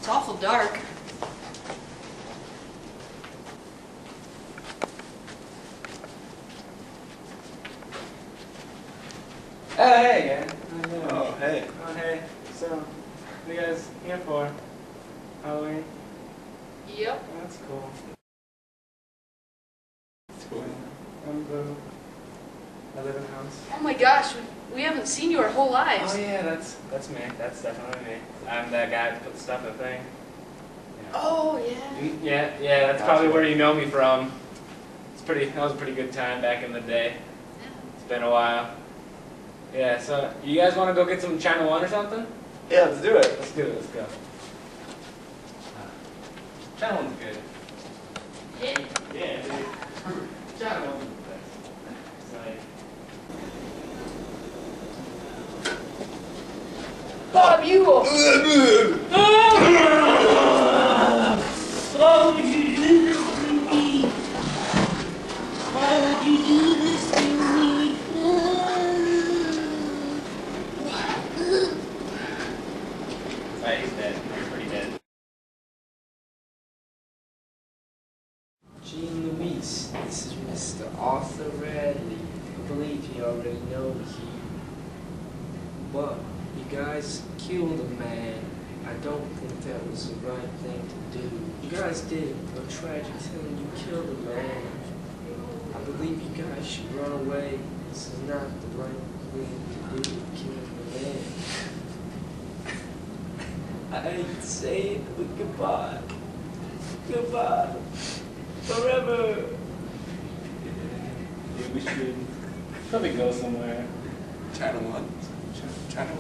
It's awful dark. Oh, hey again. Oh, hey. Oh, hey. So, what are you guys here for? Halloween? Yep. Oh, that's cool. What's going on? I'm blue. I live in a house. Oh my gosh, we haven't seen you our whole lives. Oh yeah, that's me. That's definitely me. I'm that guy who put stuff in the thing. Oh yeah. Yeah, that's probably where you know me from. That was a pretty good time back in the day. Yeah. It's been a while. Yeah, so you guys want to go get some China 1 or something? Yeah, let's do it. Let's do it, let's go. China 1's good. Yeah. Yeah, dude. China 1's the best. It's like... Bob, you will. Why would you do this to me? Why would you do this to me? Alright, he's dead. He's pretty dead. Jean Louise, this is Mr. Arthur Radley. I believe he already knows you. But you guys killed a man. I don't think that was the right thing to do. You guys did a tragic thing. You killed a man. I believe you guys should run away. This is not the right thing to do, killing a man. I hate to say it, but goodbye. Goodbye. Forever. Yeah, we should probably go somewhere. China 1. China 1.